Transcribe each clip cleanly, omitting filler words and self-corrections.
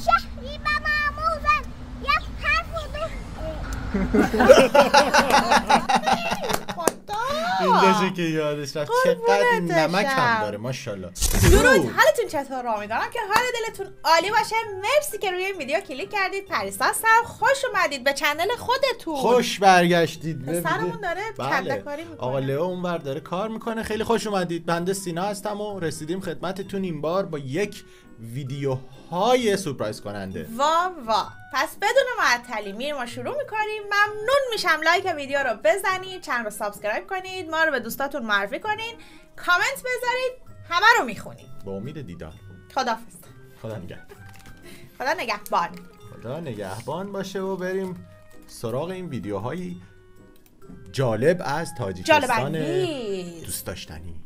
شهری و معموزن یفحر این داشته که یادش رفت چقدر این نمک هم داره ماشاءالله. درود، حالتون چطور؟ امیدوارم که حال دلتون عالی باشه. مرسی که روی این ویدیو کلیک کردید. پریسا هستم، خوش اومدید به چنل خودتون. خوش برگشتید. سرمون داره کله کاری میکنه. آقا لئو اونور داره کار میکنه. خیلی خوش اومدید. بنده سینا هستم و رسیدیم خدمتتون این بار با یک ویدیوهای سورپرایز کننده. وا پس بدون معطلی میریم و شروع میکنیم. ممنون میشم لایک ویدیو رو بزنید، چند رو سابسکرایب کنید، ما رو به دوستاتون معرفی کنید، کامنت بذارید، همه رو میخونیم. با امید دیدار. خداحافظ. خدا نگهدار. خدا نگهبان. خدا نگهبان باشه و بریم سراغ این ویدیوهای جالب از تاجیکستان دوست داشتنی.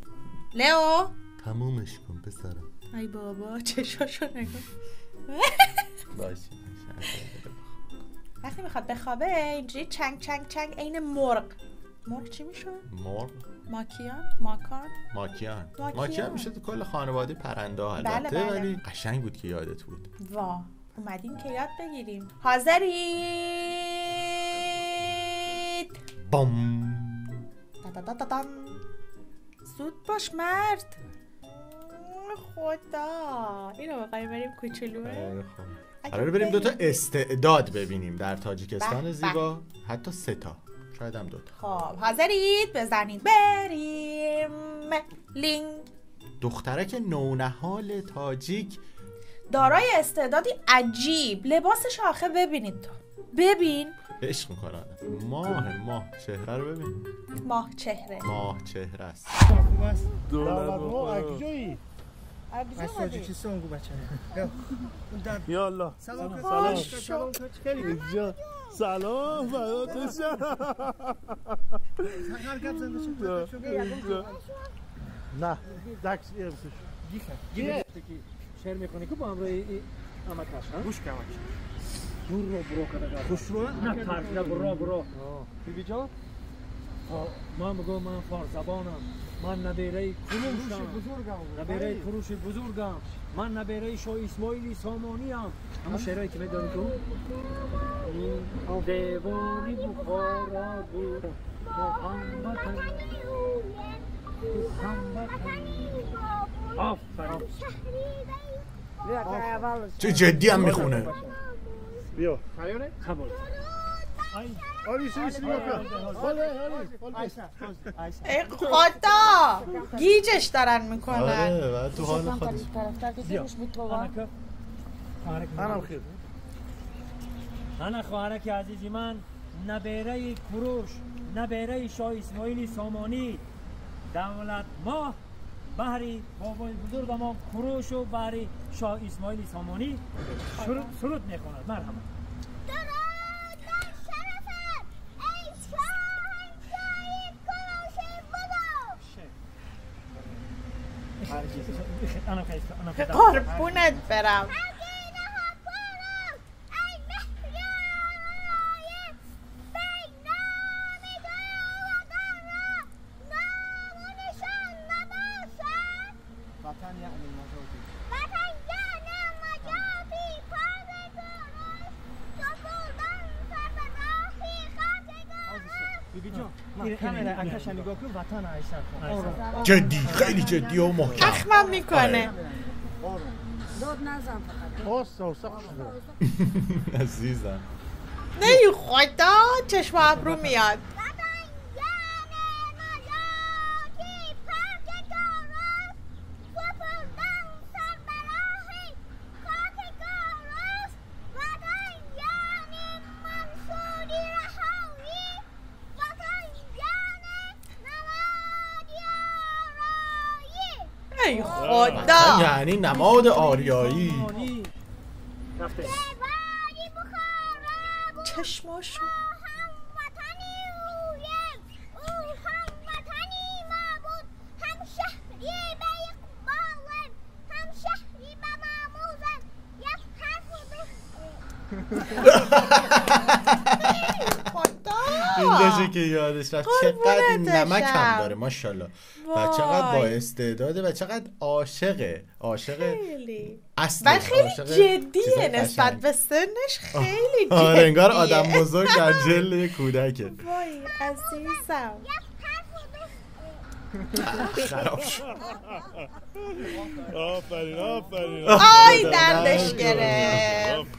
لئو تمومش کن پسرم. ای بابا چشاشو نگاه. باشه. وقتی میخواد بخوابه اینجوری چنگ چنگ چنگ عین مرغ. مرغ چی میشه؟ مرغ؟ ماکیان میشه تو کل خانواده پرنده ها البته. بله. ولی قشنگ بود که یادت بود. وا اومدیم که یاد بگیریم. حاضرید؟ بام. دادادادادام. زود باش مرد. خدا اینو بقایم بریم کوچولوه. قراره بریم دوتا استعداد ببینیم در تاجیکستان زیبا. حتی 3 تا، شاید هم 2 تا. خب حاضرید؟ بزنید بریم. لینگ. دخترک نونهال تاجیک دارای استعدادی عجیب. لباسش آخه ببینید تو. ببین عشق میکنن. ماه چهره رو ببین. ماه چهره است. خوب است. دولت کجایی؟ از تاجیکستان گو بچه. یا الله. سلام. اینجا سلام براتون. هرگز زنده شد. نه دکس ارسش. دیگه شعر میکنی که با امروی آمد نشد. گوش کن. دور رو برو کنه. خوش رو؟ نه پرد نه برو. بی جا؟ من میگم من فارس زبانم. من نبیره فروش بزرگم. من نبیره شاه اسماعیلی سامانی ام. اما شعرهایی که میدانی تو؟ دیوانی بخارا بود آفرین. چه جدی هم میخونه. بیا خبر آلی ای خدا گیجش دارن میکنن. آره تو حال خودش. منم خیر. انا خواهرک عزیزی من نبیره کوروش نبیره شاه اسماعیلی سامانی دولت ما بحری بابای بزرگ ما کوروش و بحری شاه اسماعیلی سامانی سرود میخواند. مرحبا. قربونت برم. جدی خیلی جدی و محکم اخمم میکنه. عزیزم. نه خدا چشم ابرو میاد. ای خدا یعنی نماد آریایی. چشماشو زندشه که یادش رفت. چقدر نمک هم داره ماشاءالله و چقدر با استعداده و چقدر عاشق اصلا و خیلی جدیه نسبت به سنش، خیلی جدیه. آره انگار آدم بزرگ در جلد کودکه. وای عزیزم خراب شد. آفرین آی دردش گرفت.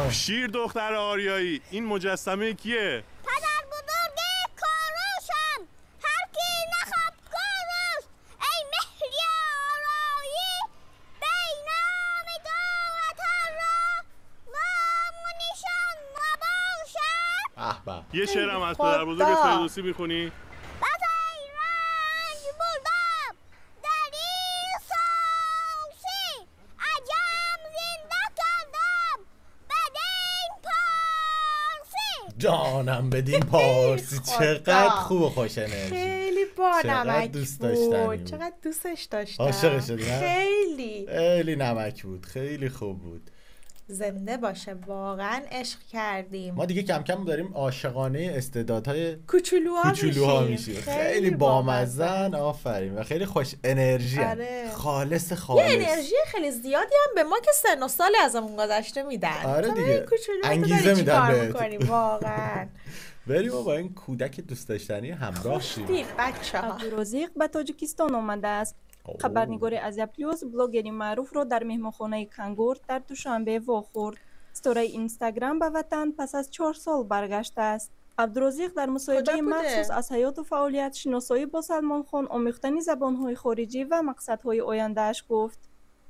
شیر دختر آریایی، این مجسمه کیه؟ پدر بزرگ کاروشم، هر کی نخواب کاروش ای مهری آرایی بینام دولت را نام و نشان نباشد. یه شعرم از پدر بزرگ فردوسی میخونی؟ جانم بدین پارسی. چقدر خوب و خوش انرژی، خیلی با نمک دوست بود. داشتنی بود. چقدر دوستش داشتم. عاشق شدی نه؟ خیلی نمک بود، خیلی خوب بود. زنده واقعا عشق کردیم. ما دیگه کم کم داریم عاشقانه استعدادهای کوچولوها میشیم. خیلی بامزن. آفرین و خیلی خوش انرژی. آره. خالص یه انرژی خیلی زیادی هم به ما که سن و سال ازمون گذشته میدن. آره دیگه انگیزه میدن بهت. واقعا بریم با این کودک دوست داشتنی همراه شیم. بچه‌ها عبدالرزیق به تاجیکستان آمده است. خبرنگار ازیا پلیوز بلاگری معروف را در مهمانخانه کنگور در دوشنبه واخورد. استوری اینستاگرام به وطن پس از 4 سال برگشته است. عبدالرزیق در مصاحبه مخصوص از حیات و فعالیت شناسایی با سلمان خان، آموختن زبان‌های خارجی و مقصدهای آینده‌اش گفت: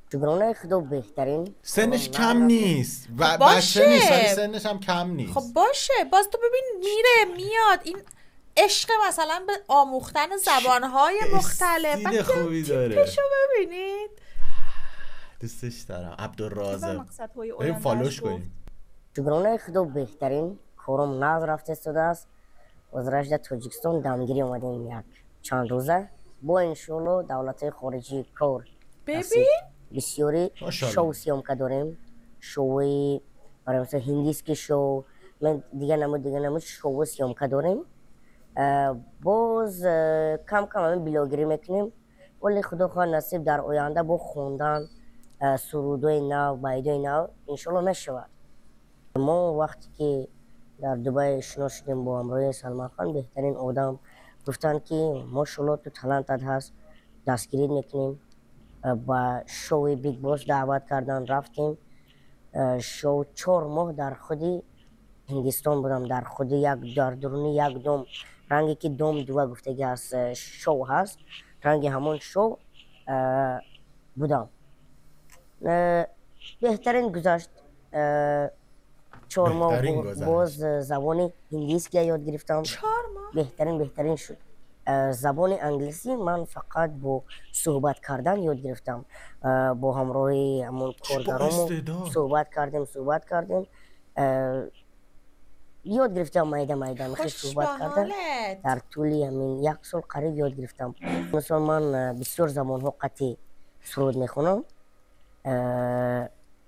جبران خدا بهترین سنش کم نیست و بچه نیست ولی سنش هم کم نیست. خب باشه، باز تو ببین میره میاد، این عشق مثلا به آموختن زبانهای مختلف. استیل خوبی داره. تیپشو ببینید. دوستش دارم. عبدالرازق بریم فالوش کنیم. جبران خدا بهترین کارم ناز رفته استوده است. از رشد تاجیکستان دمگیری اومدیم یک چند روزه با انشالله دولت خارجی کار. ببین بسیاری شو سیام که داریم، شوی برای مثلا هندیسکی شو، من دیگه نمود شو سیام که داریم. باز کم کم همین بلاگری میکنیم، ولی خدا خواه نصیب در آینده با خوندن سرودوی نو، بیدوی نو انشالله نشود. ما وقتی که در دبی شنا شدیم با همراه سلمان خان، بهترین آدم گفتن که ماشاءالله تو تالنتت هست، دستگیری میکنیم. با شوی بیگ باس دعوت کردن، رفتیم شو 4 ماه در خودی هندوستان بودم، در خودی یک در درونی یک دوم رنگی که دوم دو گفتگی هست شو هست، رنگی همون شو بودم. بهترین گذشت. 4 ماه باز زبان انگلیسی یاد گرفتم. 4 ماه بهترین شد. زبان انگلیسی من فقط با صحبت کردن یاد گرفتم. با همراه همون کارگرامو صحبت کردیم. یاد گرفتم میدان خیلی صحبت کردن. در طول همین 1 سال قریب یاد گرفتم. مثلا من بسیار زبان ها قطعی سرود میخونم.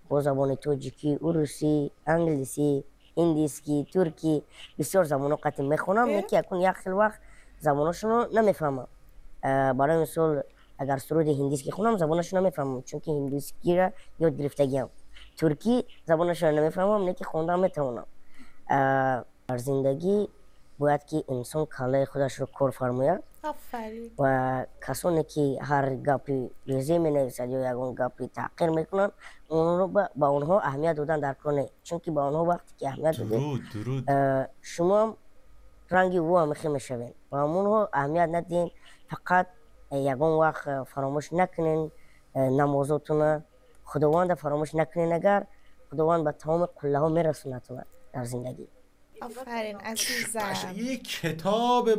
با زبان تاجیکی، روسی، انگلیسی، هندیسکی، ترکی بسیار زبان ها قطعی میخونم. یکی یک خیلی وقت زبانشون رو نمیفهمم. برای مثال اگر سرود هندیسکی خونم زبانشون نمیفهمم، چون که هندیسکی را یاد گرفتگیم. ترکی زبانشون رو نمیفهمم، نه که خوندم میتونم. در زندگی باید که انسان کله خودش رو کار فرماید. آفرین. و کسانی که هر گپی ریزی می نویسد یا یکون گپی تحقیر میکنن، اون رو با اونها اهمیت دادن در کنه، چون که با اونها وقتی که اهمیت دادید شما هم رنگی او هم خیلی میشوین و همونها اهمیت ندین. فقط یکون وقت فراموش نکنین نمازاتون، خداوند فراموش نکنین، اگر خداوند به تمام قله ها میرسونتون در زندگی. آفرین عزیزم. یه کتاب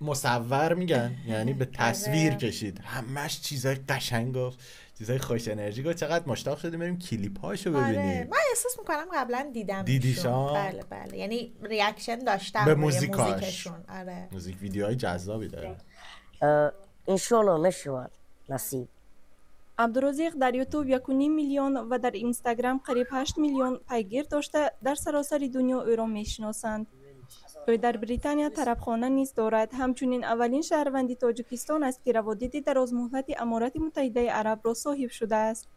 مصور میگن، یعنی به تصویر کشید، همش چیزای قشنگ گفت، چیزای خوش انرژی گفت. چقدر مشتاق شدیم بریم کلیپاشو ببینیم. من احساس میکنم قبلا دیدم. دیدیشان؟ بله یعنی ریاکشن داشتم به موزیکاشون. آره. موزیک ویدیوهای جذابی داره. انشالله میشود نصیب. عبدالرزیق در یوتیوب 1.5 میلیون و در اینستاگرام قریب 8 میلیون پیگیر داشته، در سراسر دنیا او را میشناسند. او در بریتانیا طرفخانه نیز دارد. همچنین اولین شهروندی تاجیکستان است که روابط درازمدت امارات متحده عرب را صاحب شده است.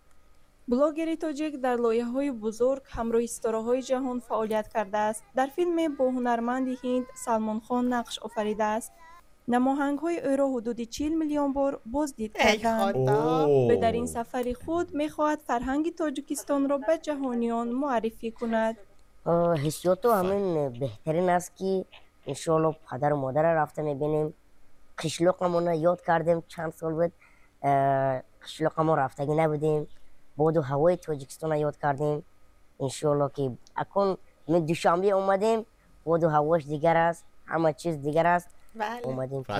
بلاگر تاجیک در لایحه‌های بزرگ همراه ستاره‌های جهان فعالیت کرده است. در فیلم با هنرمند هند سلمان خان نقش آفریده است. نماهنگ‌های او را حدود 40 میلیون بار بازدید کردند. و در این سفر خود می‌خواهد فرهنگ تاجیکستان را به جهانیان معرفی کند. حسیات همین بهترین است که انشالله پدر و مادر رفته می‌بینیم. قشلاقمون یاد کردیم چند سال بود قشلاقمون رفتگی نبودیم. بود و هوای تاجیکستان یاد کردیم. انشالله که اکن من دوشنبه اومدیم بود و هواش دیگر است، همه چیز دیگر است. اومدیم که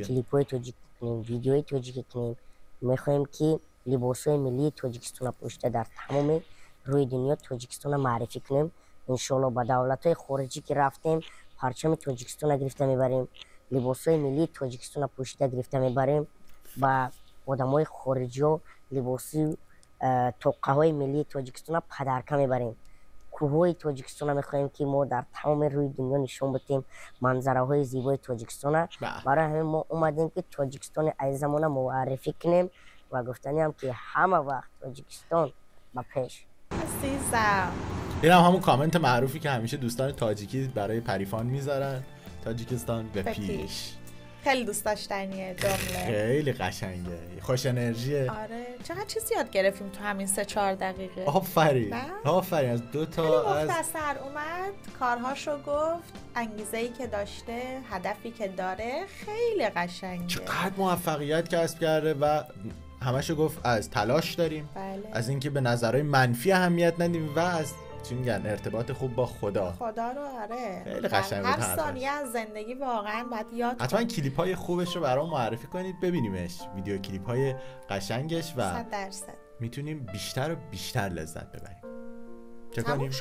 کلیپ‌های تاجیک کنیم، ویدیوهای تاجیک کنیم. میخوایم که لباس‌های ملی تاجیکستان پوشیده در تمام روی دنیا تاجیکستان معرفی کنیم. انشالله با دولت‌های خارجی که رفتیم پرچم تاجیکستان گرفته میبریم، لباس‌های ملی تاجیکستان پوشیده گرفته میبریم. با آدم‌های خارجی ها لباسی توقع‌های ملی تاجیکستان پدرکه میبریم. کوههای تاجیکستان میخواهیم که ما در تمام روی دنیا نشون بدیم، منظره های زیبای تاجیکستان. برای همین ما اومدیم که تاجیکستان عزیزمون معرفی کنیم و گفتنی هم که همه وقت تاجیکستان با پیش. این هم همون کامنت معروفی که همیشه دوستان تاجیکی برای پریفان میذارن، تاجیکستان به پیش. خیلی دوست داشتنیه جمله. خیلی قشنگه، خوش انرژیه. آره چقدر چیزی یاد گرفتیم تو همین 3-4 دقیقه. آفرین از 2 تا از مختصر اومد کارهاشو گفت، انگیزه‌ای که داشته، هدفی که داره، خیلی قشنگه. چقدر موفقیت کسب کرده و همشو گفت از تلاش داریم. بله. از اینکه به نظرهای منفی اهمیت ندیم و از چی میگن ارتباط خوب با خدا رو. آره خیلی قشنگ بود. هر ثانیه از زندگی واقعا باید یاد کنیم. حتما کلیپ‌های خوبش رو برام معرفی کنید ببینیمش، ویدیو کلیپ‌های قشنگش و 100% میتونیم بیشتر و بیشتر لذت ببریم. چه کنیم؟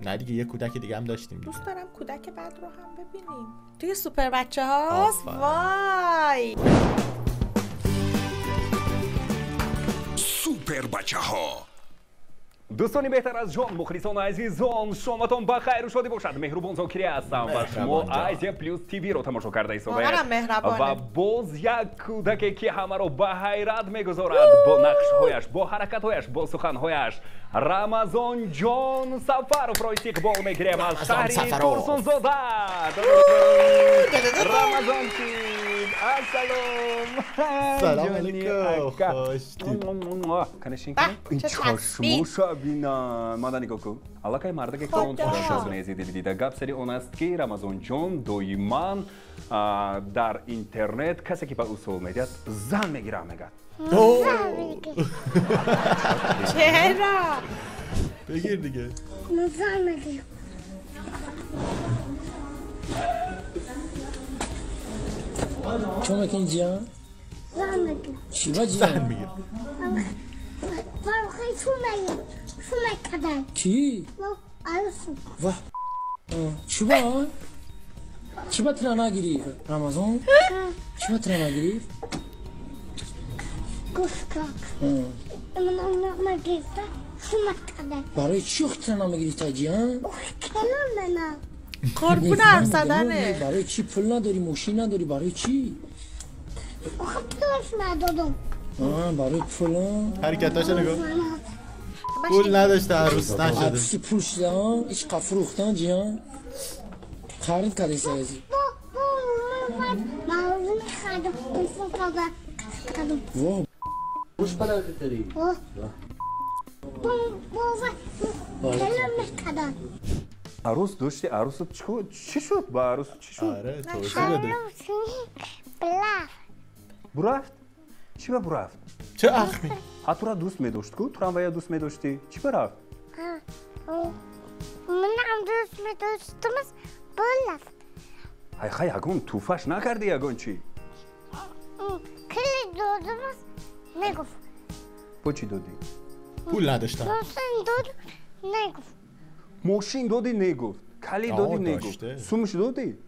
نه دیگه یه کودک دیگه هم داشتیم. دوست دارم کودک بعد رو هم ببینیم. توی سوپر بچه هاست. وای سوپر بچه ها. دوستانی بهتر از جان، مخلصان عزیزان، شامتان بخیر و شادی باشد. مهربان زاکری هستم و شما آسیا پلیس تیوی رو تماشا کرده اید و باز یک کودکی که همه رو به حیرت میگذارد با نقش‌هایش، با حرکت‌هایش، با سخن‌هایش. رمضان جان سفروف را استقبال می‌گیریم از شهری ترسونزاده. رمضان جان سلام علیکم. کنشین این چشموشا بینن مادر نگاه کن. الله که مرده که کلون فرانسه نیزیده دیده گپ سری اون است که رمضان جان دایما در اینترنت کسی که به اصول میدید زن میگیره میگه. چرا؟ بگیر دیگه. زن میگیره. چون میکنی جان؟ زن میگیره. چی با جان میگیره؟ خیلی شو میکردن. چی؟ عروسو. واه چی با ترا نگیری رمضان؟ چی با ترا نگیری؟ گوشکاک من نگیرده شو میکردن. برای چی ترا نمیگیری تا جان؟ کنون نه قربون حرف زدنه. برای چی پول نداری، ماشین نداری، برای چی؟ پولش ندادم. برای پولا حرکتاشو نگاه. پول نداشته عروس نشده. عروسی پول شده ها؟ هیچ قفروختن جیان؟ خرید کردی سایزی؟ مغزون خرید واه روش پدر کتری؟ عروس داشتی؟ عروس چی شد با عروس؟ چی شد؟ آره توضیح بده. برفت؟ چی با برفت؟ چه اخمی؟ تو را دوست می‌داشت کو؟ تراموای دوست می‌داشتی؟ چی برفت؟ منم دوست می‌داشتم برفت. های اگون توفش نکردی اگون چی؟ کلی دادم نگفت. با چی دادی؟ پول نداشتم. ماشین داد نگفت. ماشین دادی نگفت. کلی دادی نگفت. سومش دادی؟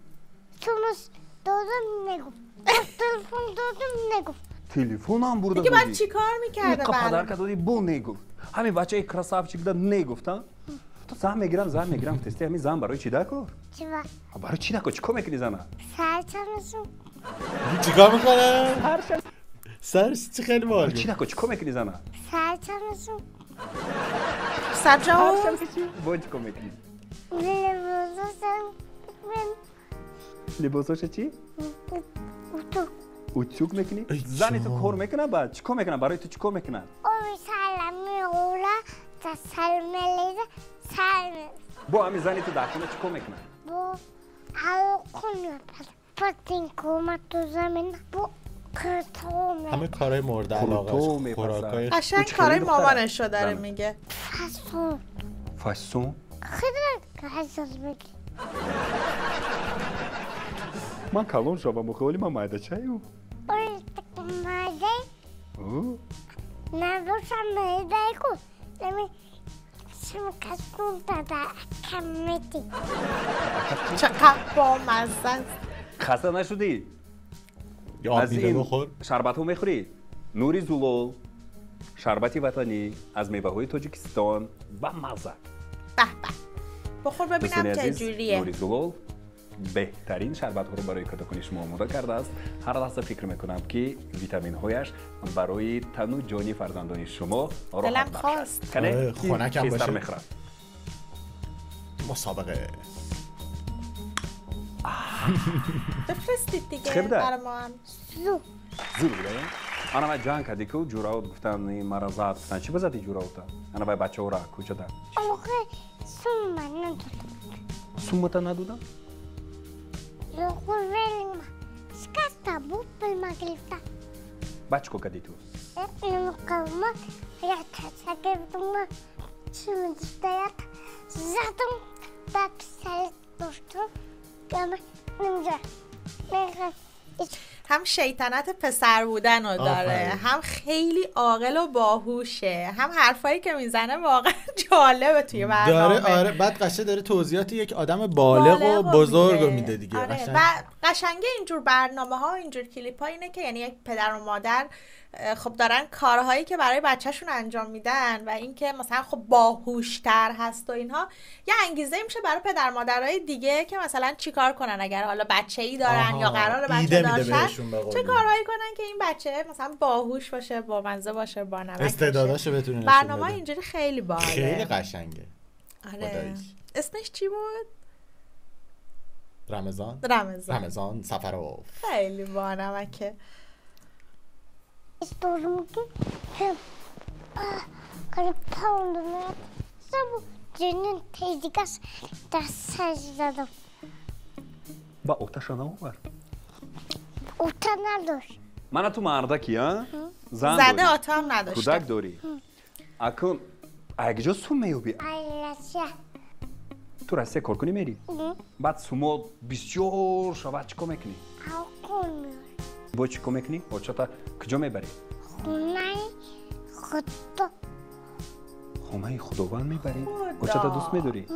سومش دادم نگفت. تلفن دادم نگفت. تلفن هم برده دیگه بعد چی کار میکرده بعد؟ پدر که دادی بو نگفت. همین بچه کراسافچیک داد نگفت ها؟ تو زن میگیرم تستی همین زن برای چی دکار؟ چیکار؟ برای چی نکن؟ چیکار میکنی زنه؟ سرچمشون چیکار میکنه؟ سرش چی خیلی باحال. چی نکن؟ چیکار میکنی زنه؟ سرچمشون سرجاو باید چیکار میکنی؟ لباساش چی؟ اوتوک میکنی؟ زنی تو کار میکنه بعد چیکار میکنه؟ برای تو چیکار میکنه؟ اوی سلمی اولا تا سلملیده سلمی با همین زنی تو در خونه چیکار میکنه؟ با کنه پاتین کومت تو زمین با کرتومه همه کارهای مورد علاقه خوراکای قشنگ کارهای مامانش رو داره میگه. فاسون خیلی حساس بگی من کلون شدم خیلی من مایده چایو اوی مایده نباشم مایده کو نمی شما کسون داده کمیتی چقدر با مزن خسته نشدی؟ از این شربت ها میخوری؟ نوری زولول شربتی وطنی از میوه های تاجیکستان و مزه به به بخور ببینم که جوریه. نوری زولول بهترین شربت ها رو برای کودکان شما آماده کرده است. هر لحظه فکر میکنم که ویتامین هایش برای تن و جانی فرزندان شما راحت بخش است. خنکم باشه. میخورم مسابقه بفرستید دیگه برای ما هم زور بگیم انا باید جان کردی که جوراوت گفتن این مرزات گفتن چی بزدی جوراوتا؟ انا باید بچه ها را کجا دار؟ آخه سوم من ندودم سوم تا ندودم؟ لخور ویلیم شکسته بود بلما گرفته بچه که کردی تو؟ اینو قلمه یا تسا گرفتم چی میدشته یا زدم با پسرت داشتم گمه نمیجا میخوام هم شیطنت پسر بودن رو داره هم خیلی عاقل و باهوشه هم حرفایی که میزنه واقعا جالبه توی برنامه داره بعد قشنگ داره توضیحات یک آدم بالغ و بزرگ رو میده دیگه. و قشنگه اینجور برنامه ها اینجور کلیپ ها اینه که یعنی یک پدر و مادر خب دارن کارهایی که برای بچهشون انجام میدن و اینکه مثلا خب باهوشتر هست و اینها یه انگیزه میشه برای پدر مادرای دیگه که مثلا چیکار کنن اگر حالا بچه‌ای دارن یا قراره بچه داشتن چه کارهایی کنن که این بچه مثلا باهوش باشه، بامزه باشه، بانمک استعداداشو بتونه نشون بده. برنامه اینجوری خیلی باحاله. خیلی قشنگه. آره. اسمش چی بود؟ رمضان سفرو. خیلی بانمکه. istiyorum ki poundunu bu cennet tezgah tasarladım. با اوتاشو نمور. اوتا نداشت. من تو مردکی ها؟ زده آتا هم نداشت. کودک داری. اکن اگه جو سوم میوبی. راسیا. تو راسیا کار کنی میری؟ بعد سومو بسیار شبات چیکار میکنی؟ با چیکار میکنی؟ با چتا کجا میبری؟ خونه خدا. خونه خداوند میبری؟ با چتا دوست میداری؟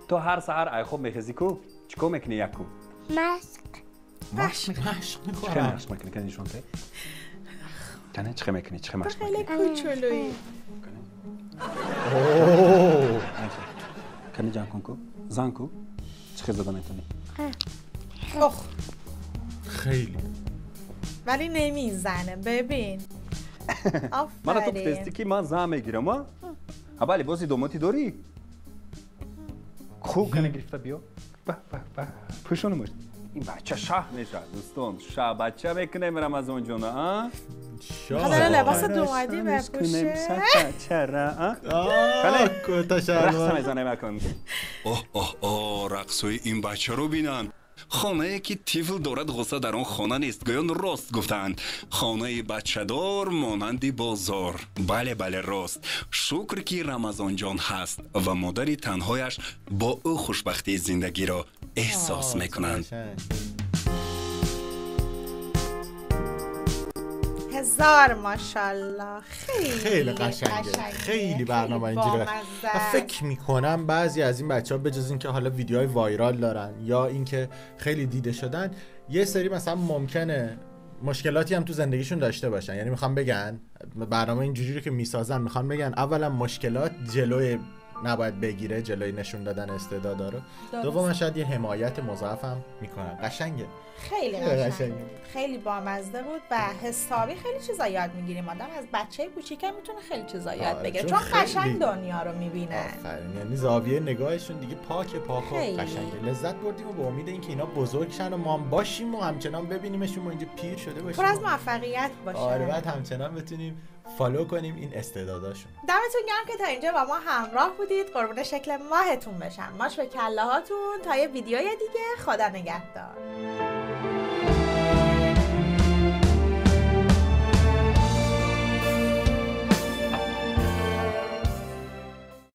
تو هر سحر ای خوب میخزی کو؟ چیکار میکنی یکو؟ مشق میکنم. چه مشق میکنی کنی نشون ته؟ کنه چه میکنی؟ چه مشق میکنی؟ خیلی کوچولویی. اوه. کنی جان کن کو؟ زن کو؟ چه زده میتونی؟ خیلی. ولی نمیزنه ببین. من تو پستی که من زن میگیرم ها؟ ولی بازی دوماتی داری؟ خوب کنه گرفته بیا. پوشونو مشت. این بچه شاه میشه دوستان. شاه بچه بکنه میرم از اونجا نه ها؟ داره لباس دومادی بپوشه. چرا؟ کوتا شلوار. رقص میزنه مکن. اوه رقصوی این بچه رو بینن. خانه که طفل دارد غصه در آن خانه نیست گویان راست گفتند خانه بچه دار مانند بازار. بله راست. شکر که رمضان جان هست و مادر تنهایش با او خوشبختی زندگی را احساس میکنند. هزار ماشاءالله. خیلی قشنگه. خیلی برنامه اینجوری. فکر میکنم بعضی از این بچه‌ها بجز اینکه حالا ویدیوهای وایرال دارن یا اینکه خیلی دیده شدن یه سری مثلا ممکنه مشکلاتی هم تو زندگیشون داشته باشن. یعنی میخوام بگن برنامه اینجوری رو که میسازن میخوام بگن اولا مشکلات جلوی نباید بگیره جلوی نشون دادن استعدادا رو. دوم شاید یه حمایت مضاعف هم میکنن. قشنگه، خیلی قشنگ، خیلی بامزه بود و حسابی خیلی چیزا یاد میگیریم. آدم از بچه کوچیکه میتونه خیلی چیزا یاد بگیره چون قشنگ دنیا رو میبینه. یعنی زاویه نگاهشون دیگه پاک و قشنگه. لذت بردیم و به امید اینکه اینا بزرگ شن و ما هم باشیم و همچنان ببینیمشون و اینجا پیر شده باشیم. پر از موفقیت باشه. آره بعد همچنان بتونیم فالو کنیم این استعداداشون. دمتون گرم که تا اینجا با ما همراه بودید. قربون شکل ماهتون بشم. ماش به کله هاتون تا یه ویدیوی دیگه. خدا نگهدار.